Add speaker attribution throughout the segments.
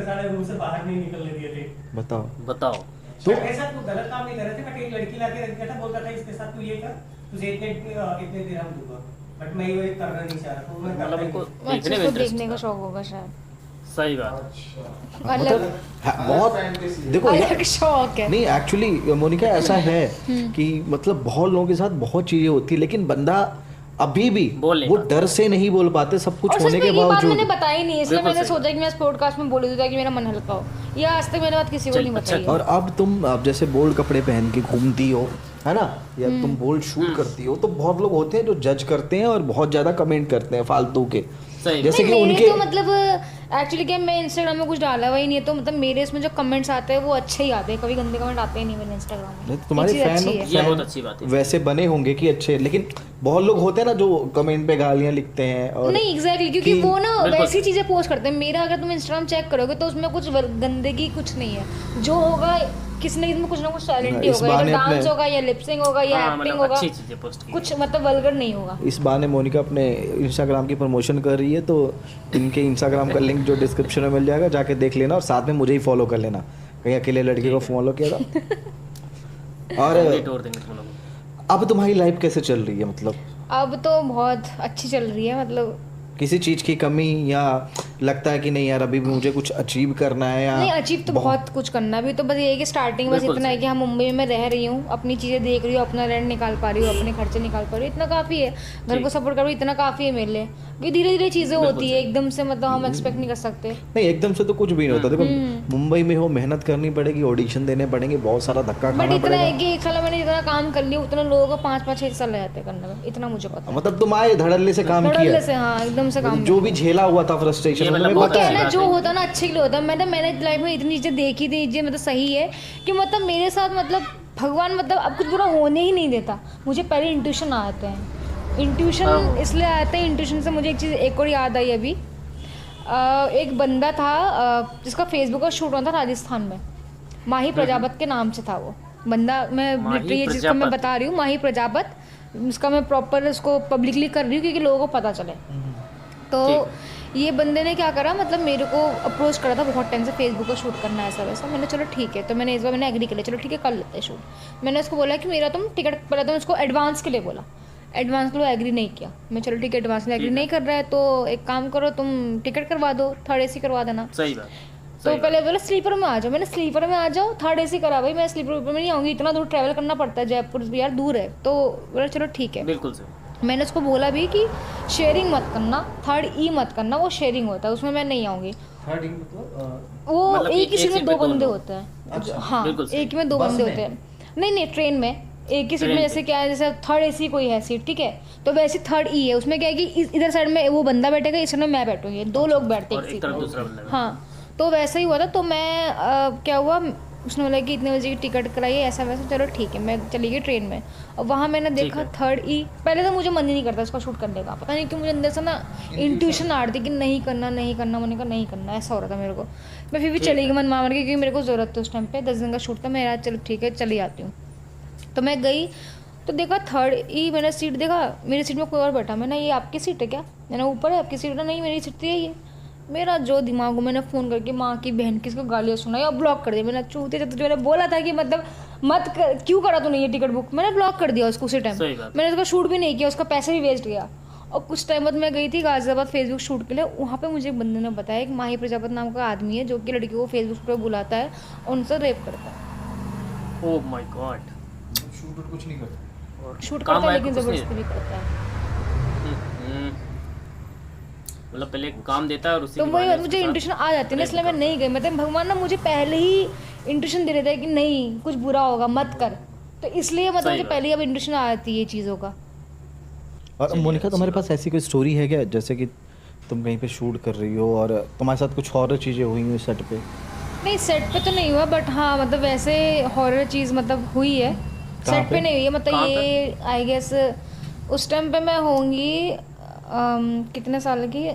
Speaker 1: उसके सारे रूम से बाहर नहीं निकलने दिए थे।
Speaker 2: बताओ।
Speaker 1: तो ऐसा तू गलत काम नहीं कर रहे थे, बट एक लड़की लाके रख दिया था, बोलता था इसके साथ तू ये कर, तुझे इतने दिरहम दूंगा, बट मैं ये करना नहीं चाह रहा, तो मैं
Speaker 2: मतलब उनको
Speaker 3: अच्छा,
Speaker 2: देखने में
Speaker 3: उसको
Speaker 2: इंटरेस्ट
Speaker 3: देखने का
Speaker 2: था।
Speaker 3: शौक होगा शायद।
Speaker 2: सही बात।
Speaker 4: अच्छा
Speaker 3: अलग
Speaker 4: मतलब बहुत देखो
Speaker 3: अलग शौक है।
Speaker 4: नहीं एक्चुअली मोनिका ऐसा है कि मतलब बहुत लोगों के साथ बहुत चीजें होती है, लेकिन बंदा अभी भी
Speaker 2: बोल नहीं
Speaker 4: वो
Speaker 2: पाता।
Speaker 4: डर से नहीं बोल पाते सब कुछ
Speaker 3: और सच
Speaker 4: होने
Speaker 3: में
Speaker 4: के
Speaker 3: ये बात मैंने
Speaker 4: बावजूद।
Speaker 3: बताई नहीं, इसलिए
Speaker 2: बिल्कुल
Speaker 3: मैंने
Speaker 2: सही
Speaker 3: सोचा कि मैं इस पॉडकास्ट में बोल दूं ताकि मेरा मन हल्का हो। ये आज तक मैंने बात किसी को
Speaker 2: चल,
Speaker 3: नहीं
Speaker 2: अच्छा
Speaker 3: बताई है।
Speaker 4: और अब जैसे बोल्ड कपड़े पहन के घूमती हो, है ना, या तुम बोल्ड शूट करती हो, तो बहुत लोग होते हैं जो जज करते हैं और बहुत ज्यादा कमेंट करते हैं फालतू के,
Speaker 2: सही
Speaker 4: जैसे कि
Speaker 3: नहीं, मेरे
Speaker 4: उनके
Speaker 3: तो मतलब एक्चुअली क्या, मैं इंस्टाग्राम में कुछ डाला हुआ ही नहीं है, तो मतलब मेरे इसमें जो कमेंट्स आते हैं वो अच्छे ही आते हैं, कभी गंदे कमेंट आते ही नहीं मेरे इंस्टाग्राम में।
Speaker 4: नहीं, तो तुम्हारे
Speaker 3: ये चीज़ अच्छी है।
Speaker 2: ये बहुत अच्छी बात है।
Speaker 4: वैसे बने होंगे कि अच्छे, लेकिन बहुत लोग होते हैं ना जो कमेंट पे गालियां लिखते हैं और
Speaker 3: नहीं एग्जैक्टली, क्योंकि
Speaker 4: कि-
Speaker 3: वो ना
Speaker 2: बिल्कुल।
Speaker 3: वैसी चीजें पोस्ट करते हैं। मेरा अगर तुम इंस्टाग्राम चेक करोगे तो उसमें कुछ गंदगी कुछ नहीं है, जो होगा किसी न किसी में कुछ ना कुछ टैलेंट ही
Speaker 4: इस
Speaker 3: होगा, या
Speaker 4: बहाने
Speaker 3: डांस
Speaker 4: अपने-
Speaker 3: होगा या लिपसिंग होगा या
Speaker 2: हाँ,
Speaker 3: एक्टिंग
Speaker 2: मतलब
Speaker 3: होगा,
Speaker 2: अच्छी चीजें पोस्ट की।
Speaker 3: कुछ मतलब वल्गर नहीं होगा।
Speaker 4: इस बहाने मोनिका अपने इंस्टाग्राम की प्रमोशन कर रही है, तो इनके इंस्टाग्राम का लिंक जो डिस्क्रिप्शन में मिल जाएगा, जाके देख लेना और साथ में मुझे ही फॉलो कर लेना, कहीं अकेले लड़के को फॉलो किया था। और
Speaker 2: तोड़ देंगे तुम लोग।
Speaker 4: अब तुम्हारी लाइफ कैसे चल रही है, मतलब
Speaker 3: अब तो बहुत अच्छी चल रही है, मतलब
Speaker 4: किसी चीज की कमी, या लगता है कि नहीं यार अभी भी मुझे कुछ अचीव करना है, या
Speaker 3: नहीं अचीव तो बहुत कुछ करना है। अभी तो बस ये है कि स्टार्टिंग बस
Speaker 2: बिल्कुल
Speaker 3: इतना है
Speaker 2: सही।
Speaker 3: कि हम मुंबई में रह रही हूँ, अपनी चीज़ें देख रही हूँ, अपना रेंट निकाल पा रही हूँ, अपने खर्चे निकाल पा रही हूँ, इतना काफ़ी है। घर को
Speaker 2: ठीक।
Speaker 3: सपोर्ट कर रही हूँ, इतना काफ़ी है मेरे लिए। क्योंकि धीरे धीरे चीज़ें
Speaker 2: बिल्कुल
Speaker 3: होती है,
Speaker 2: सही।
Speaker 3: एकदम से मतलब हम एक्सपेक्ट नहीं कर सकते।
Speaker 4: नहीं एकदम से तो कुछ भी नहीं होता। देखो मुंबई में हो, मेहनत करनी पड़ेगी, ऑडिशन देने पड़ेंगे, बहुत सारा धक्का
Speaker 3: बट
Speaker 4: खाना
Speaker 3: इतना है
Speaker 4: पड़ेगा।
Speaker 3: कि एक साल मैंने जितना काम कर लिया उतना लोगों को 5-5-6 साल लग जाते हैं करने में, इतना मुझे पता है।
Speaker 4: मतलब तुम आए धड़ल्ले से काम किया,
Speaker 3: धड़ल्ले से, हाँ एकदम से काम।
Speaker 4: जो भी झेला हुआ था फ्रस्ट्रेशन,
Speaker 2: ये
Speaker 4: तुम्हें
Speaker 2: मतलब
Speaker 3: वो
Speaker 4: पता
Speaker 3: क्या
Speaker 4: है।
Speaker 3: है ना,
Speaker 2: बात
Speaker 3: जो
Speaker 2: है।
Speaker 3: होता है ना अच्छे के लिए होता है। मैंने लाइफ में इतनी चीज़ें देखी थी, ये मतलब सही है कि मतलब मेरे साथ मतलब भगवान मतलब अब कुछ बुरा होने ही नहीं देता। मुझे पहले इंट्यूशन आते हैं, इंट्यूशन इसलिए आते हैं, इंट्यूशन से मुझे एक चीज़ एक और याद आई अभी। एक बंदा था जिसका फेसबुक का शूट हुआ था राजस्थान में, माही प्रजापत के नाम से था वो बंदा। मैं
Speaker 2: माही
Speaker 3: लिटरली ये जिसको मैं
Speaker 2: प्रजापत।
Speaker 3: बता रही हूँ, माही प्रजापत, उसका मैं प्रॉपर उसको पब्लिकली कर रही हूँ क्योंकि लोगों को पता चले। तो ये बंदे ने क्या करा, मतलब मेरे को अप्रोच करा था बहुत टाइम से, फेसबुक का शूट करना है ऐसा वैसा। मैंने चलो ठीक है, तो मैंने इस बार मैंने एग्री कर लिया, चलो ठीक है कर लेते हैं शूट। मैंने उसको बोला कि मेरा तुम टिकट, पहले तो उसको एडवांस के लिए बोला, एडवांस के लिए एग्री नहीं किया। मैं चलो ठीक है, एडवांस में एग्री नहीं कर रहा है तो एक काम करो, तुम टिकट करवा दो, 3rd AC करवा देना।
Speaker 2: सही बात।
Speaker 3: तो पहले बोला स्लीपर में आ जाओ, मैंने स्लीपर में आ जाओ, 3rd AC करा भाई, मैं स्लीपर में नहीं आऊँगी, इतना दूर ट्रैवल करना पड़ता है, जयपुर यार दूर है। तो बोला चलो ठीक है।
Speaker 2: बिल्कुल सही।
Speaker 3: मैंने उसको बोला भी कि शेयरिंग मत करना, 3rd E मत करना, वो शेयरिंग होता है, उसमें मैं नहीं आऊँगी।
Speaker 4: थर्ड मतलब
Speaker 3: वो
Speaker 2: मतलब
Speaker 3: एक ही सीट
Speaker 2: एक
Speaker 3: में
Speaker 2: सीट
Speaker 3: 2
Speaker 2: पे दो
Speaker 3: बंदे
Speaker 2: लोग।
Speaker 3: होते हैं।
Speaker 4: अच्छा,
Speaker 3: हाँ
Speaker 2: बिल्कुल सही।
Speaker 3: एक ही में 2
Speaker 4: बस
Speaker 3: बंदे
Speaker 4: में?
Speaker 3: होते हैं। नहीं ट्रेन में एक ही सीट
Speaker 2: ट्रेन
Speaker 3: में,
Speaker 2: पे।
Speaker 3: जैसे क्या है, जैसे 3rd AC कोई है सीट, ठीक है, तो वैसे 3rd E है, उसमें क्या है कि इधर साइड में वो बंदा बैठेगा, इस साइड में मैं बैठूंगी, 2 लोग बैठते हैं
Speaker 2: और
Speaker 3: एक
Speaker 2: एक
Speaker 3: सीट
Speaker 2: तरफ
Speaker 3: में।
Speaker 2: दूसरा बंदा।
Speaker 3: हाँ तो वैसा ही हुआ था। तो मैं क्या हुआ, उसने बोला कि इतने बजे की टिकट कराइए, ऐसा वैसा, चलो ठीक है, मैं चली गई ट्रेन में। और वहाँ मैंने देखा 3rd E। पहले तो मुझे मन ही नहीं करता उसका शूट करने का, पता नहीं क्यों मुझे अंदर से ना इंट्यूशन आ रही थी कि नहीं करना नहीं करना, मैंने कहा नहीं करना, ऐसा हो रहा था मेरे को। मैं फिर भी चली गई मन मार के, क्योंकि मेरे को ज़रूरत थी उस टाइम पे, 10 दिन का शूट था मेरा, चलो ठीक है चली आती हूँ। तो मैं गई तो देखा 3rd E, मैंने सीट देखा, मेरी सीट में कोई और बैठा। मैंने ये आपकी सीट है क्या? मैंने ऊपर है आपकी सीट, नहीं मेरी सीट थी ये। मेरा जो दिमाग हो, मैंने फ़ोन करके माँ की बहन की इसको गालियाँ सुनाई और ब्लॉक कर दिया। मैंने चूते जब तुझे मैंने बोला था कि मतलब मत कर, क्यों करा तूने ये टिकट बुक, मैंने ब्लॉक कर दिया उसको उसी टाइम।
Speaker 2: सही बात।
Speaker 3: मैंने उसका शूट भी नहीं किया, उसका पैसा भी वेस्ट गया। और कुछ टाइम बाद मैं गई थी गाजियाबाद फेसबुक शूट के लिए, वहाँ पे मुझे एक बंदे ने बताया कि माही प्रजापत नाम का आदमी है जो कि लड़की को फेसबुक पर बुलाता है और उनसे रेप करता है।
Speaker 2: Oh my God.
Speaker 4: शूट कुछ नहीं करता।
Speaker 2: और
Speaker 3: शूट
Speaker 2: काम
Speaker 3: करता है
Speaker 2: आया
Speaker 3: लेकिन
Speaker 2: कुछ नहीं।
Speaker 3: ज़बरदस्ती भी करता है।
Speaker 2: मतलब पहले काम देता है और उसी
Speaker 3: तो
Speaker 2: के
Speaker 3: वही
Speaker 2: बाद
Speaker 3: मुझे
Speaker 2: उसके साथ
Speaker 3: इंट्यूशन आ जाती है ना,
Speaker 2: रेप
Speaker 3: इसलिए मैं
Speaker 2: करता
Speaker 3: नहीं गई। मतलब भगवान ना मुझे पहले ही इंट्यूशन दे रहे थे कि नहीं कुछ बुरा होगा मत कर, तो इसलिए मतलब
Speaker 2: सही
Speaker 3: मुझे
Speaker 2: बात।
Speaker 3: पहले ही अब इंट्यूशन आ जाती है ये चीज़ों का।
Speaker 4: और
Speaker 2: चलिए,
Speaker 4: मोनिका
Speaker 2: अच्छी
Speaker 4: तुम्हारे
Speaker 2: बात।
Speaker 4: पास ऐसी कोई स्टोरी है क्या, जैसे कि तुम कहीं पे शूट कर रही हो और तुम्हारे साथ कुछ हॉरर चीज़ें हुई हुई सेट पे?
Speaker 3: नहीं सेट पे तो नहीं हुआ, बट हाँ मतलब वैसे हॉरर चीज़ मतलब हुई है। सेट
Speaker 4: पे?
Speaker 3: पे नहीं हुई है, मतलब
Speaker 2: कहाँ
Speaker 3: ये आई गेस उस टाइम पे मैं होंगी कितने साल की,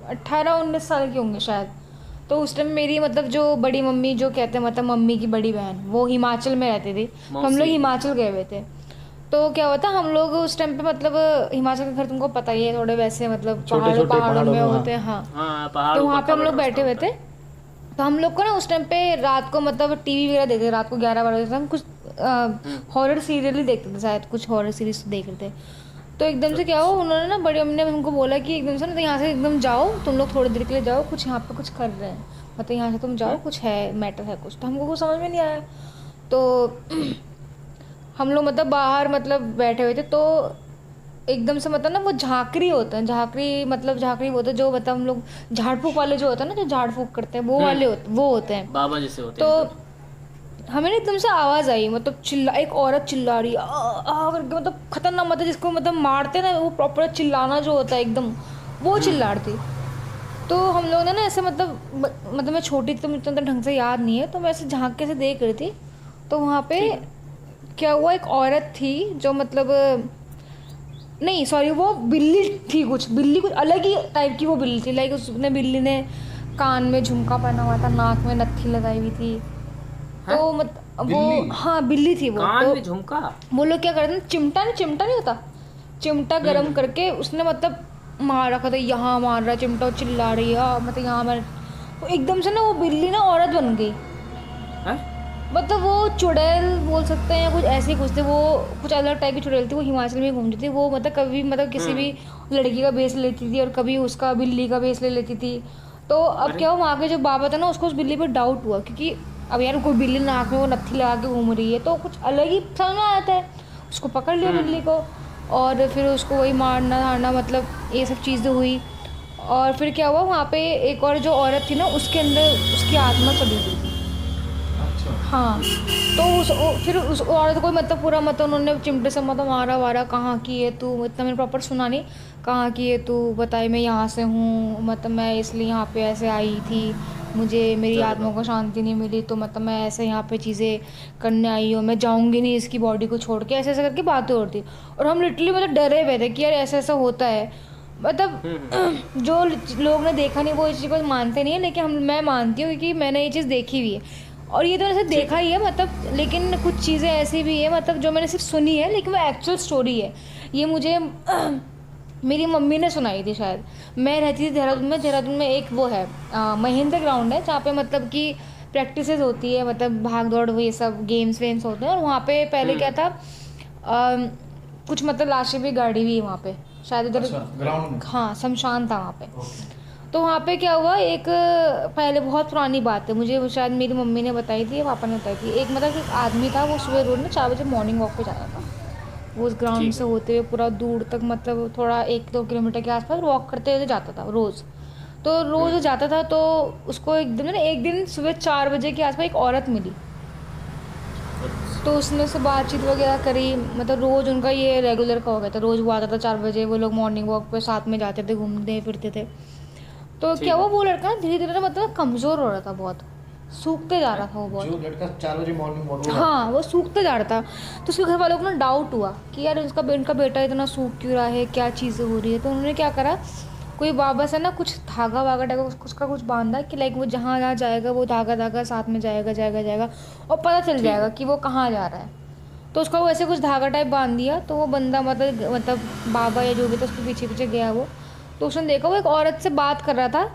Speaker 3: 18-19 साल की होंगी शायद। तो उस टाइम मेरी मतलब जो बड़ी मम्मी, जो कहते हैं मतलब मम्मी की बड़ी बहन, वो हिमाचल में रहती थी, तो हम लोग
Speaker 2: मौसी।
Speaker 3: हिमाचल गए हुए थे। तो क्या होता हम लोग उस टाइम पे मतलब हिमाचल के घर तुमको पता ही है थोड़े वैसे मतलब
Speaker 4: छोटे-छोटे
Speaker 3: पहाड़ों में
Speaker 4: पहाड़ों में,
Speaker 3: होते हैं हाँ
Speaker 2: हाँ पहाड़
Speaker 3: तो
Speaker 2: ऊपर
Speaker 3: वहाँ पे हम
Speaker 2: खबर
Speaker 3: लोग बैठे हुए
Speaker 2: रास्ता
Speaker 3: थे तो हम लोग को ना उस टाइम पे रात को मतलब टीवी वगैरह देखते थे रात को 11-12 बजे हम कुछ हॉरर सीरियल ही देखते थे शायद कुछ हॉरर सीरीज देख रहे थे तो एकदम से क्या हुआ उन्होंने ना बड़ी अम्मी ने हमको बोला कि एकदम से ना तो यहाँ से एकदम जाओ तुम लोग थोड़ी देर के लिए जाओ कुछ यहाँ पे कुछ कर रहे हैं मतलब यहाँ से तुम जाओ कुछ है मैटर है कुछ तो हमको कुछ समझ में नहीं आया तो हम लोग मतलब बाहर मतलब बैठे हुए थे तो एकदम से मतलब ना वो झांकरी होता है झांकरी होता है जो मतलब हम लोग झाड़ फूक वाले जो होते हैं ना जो झाड़ फूक करते हैं वो वाले वो होते हैं
Speaker 2: बाबा जैसे होते
Speaker 3: तो
Speaker 2: हैं
Speaker 3: हमें ना एकदम से आवाज़ आई मतलब चिल्ला एक औरत चिल्ला रही है आ करके मतलब खतरनाक मतलब जिसको मतलब मारते ना वो प्रॉपर चिल्लाना जो होता है एकदम वो चिल्ला रही थी तो हम लोगों ने ना ऐसे मतलब मैं छोटी थी तो मुझे इतना ढंग से याद नहीं है तो मैं ऐसे झांक के से देख रही थी तो वहाँ पे क्या हुआ एक औरत थी जो मतलब नहीं सॉरी वो बिल्ली कुछ अलग ही टाइप की वो बिल्ली थी लाइक उसने बिल्ली ने कान में झुमका पहना हुआ था नाक में नत्थी लगाई हुई थी तो मतलब वो हाँ बिल्ली थी वो
Speaker 2: कान
Speaker 3: तो
Speaker 2: में झुमका
Speaker 3: वो लोग क्या करते हैं चिमटा नहीं होता चिमटा गरम करके उसने मतलब मार रखा था यहाँ मार रहा चिमटा और चिल्ला रही है मतलब यहाँ मैं वो एकदम से ना वो बिल्ली ना औरत बन गई
Speaker 2: हैं?
Speaker 3: मतलब वो चुड़ैल बोल सकते हैं या कुछ ऐसे ही कुछ थे वो कुछ अलग टाइप की चुड़ैल थी वो हिमाचल में घूमती थी वो मतलब कभी मतलब किसी भी लड़की का बेस लेती थी और कभी उसका बिल्ली का बेस ले लेती थी तो अब क्या हुआ वहाँ के जो बाबा था ना उसको उस बिल्ली पर डाउट हुआ क्योंकि अब यार कोई बिल्ली नाक में वो नत्थी लगा के घूम रही है तो कुछ अलग ही समझ में आता है उसको पकड़ लिया बिल्ली को और फिर उसको वही मारना मतलब ये सब चीज़ें हुई और फिर क्या हुआ वहाँ पे एक और जो औरत थी ना उसके अंदर उसकी आत्मा चली गई थी हाँ तो फिर उस औरत को मतलब पूरा मतलब उन्होंने चिमटे से मतलब मारा वारा कहाँ की है तू इतना मैंने प्रॉपर सुना नहीं कहाँ की है तू बताई मैं यहाँ से हूँ मतलब मैं इसलिए यहाँ पे ऐसे आई थी मुझे मेरी आत्मा को शांति नहीं मिली तो मतलब मैं ऐसे यहाँ पे चीज़ें करने आई हूँ मैं जाऊँगी नहीं इसकी बॉडी को छोड़ के ऐसे ऐसे करके बातें होती और हम लिटरली मतलब डरे हुए थे कि यार ऐसा ऐसा होता है मतलब जो लोग ने देखा नहीं वो इस चीज़ को मानते नहीं है लेकिन मैं मानती हूँ क्योंकि मैंने ये चीज़ देखी हुई है और ये तो ऐसे देखा ही है मतलब लेकिन कुछ चीज़ें ऐसी भी है मतलब जो मैंने सिर्फ सुनी है लेकिन वो एक्चुअल स्टोरी है ये मुझे मेरी मम्मी ने सुनाई थी शायद मैं रहती थी देहरादून में एक वो है महेंद्र ग्राउंड है जहाँ पे मतलब कि प्रैक्टिसेस होती है मतलब भाग दौड़ ये सब गेम्स वेम्स होते हैं और वहाँ पे पहले क्या था कुछ मतलब लाशें भी गाड़ी हुई है वहाँ पे शायद उधर
Speaker 4: ग्राउंड
Speaker 3: हाँ शमशान था वहाँ पे तो वहाँ पे क्या हुआ एक पहले बहुत पुरानी बात है मुझे शायद मेरी मम्मी ने बताई थी या पापा ने बताई थी एक मतलब एक आदमी था वो सुबह रोज में 4 बजे मॉर्निंग वॉक पे जाता था वो उस ग्राउंड से होते हुए पूरा दूर तक मतलब थोड़ा 1-2 किलोमीटर के आसपास वॉक करते हुए जाता था रोज़ तो रोज़ जाता था तो उसको एक दिन सुबह 4 बजे के आसपास एक औरत मिली तो उसने से बातचीत वगैरह करी मतलब रोज़ उनका ये रेगुलर का हो गया था रोज़ वो आता था 4 बजे वो लोग मॉर्निंग वॉक पे साथ में जाते थे घूमते फिरते थे तो क्या हुआ वो लड़का धीरे धीरे मतलब कमज़ोर हो रहा था बहुत सूखते जा रहा था वो बहुत
Speaker 4: जो लड़का 4 बजे मॉर्निंग वॉक
Speaker 3: हाँ वो सूखते जा रहा था तो उसके घर वालों को ना डाउट हुआ कि यार इनका बेटा इतना सूख क्यों रहा है क्या चीज़ें हो रही है तो उन्होंने क्या करा कोई बाबा से ना कुछ धागा वागा टागा उसका कुछ बांधा कि लाइक वो जहाँ जाएगा वो धागा साथ में जाएगा और पता चल जाएगा कि वो कहाँ जा रहा है तो उसका वो ऐसे कुछ धागा टाइप बांध दिया तो वो बंदा मतलब बाबा या जो भी था उसके पीछे पीछे गया वो तो उसने देखा वो एक औरत से बात कर रहा था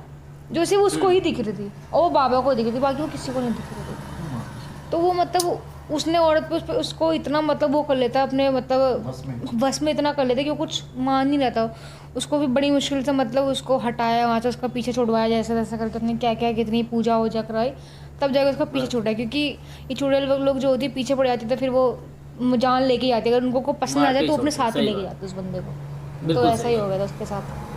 Speaker 3: जो सिर्फ उसको ही दिख रही थी और वो बाबा को दिख रही थी बाकी वो किसी को नहीं दिख रही थी तो वो मतलब उसने औरत पे उसको इतना मतलब वो कर लेता अपने मतलब बस में इतना कर लेता कि वो कुछ मान नहीं रहता उसको भी बड़ी मुश्किल से मतलब उसको हटाया वहाँ से उसका पीछे छुड़वाया जैसे तैसे करके उसने क्या कितनी पूजा वूजा कराई तब जाकर उसका पीछे छुटा क्योंकि ये चुड़ैल लोग जो होती है पीछे पड़ जाती है तो फिर वो जान लेके जाती है अगर उनको पसंद आ जाए तो अपने साथ ही लेके जाते उस बंदे को तो ऐसा ही हो गया था उसके साथ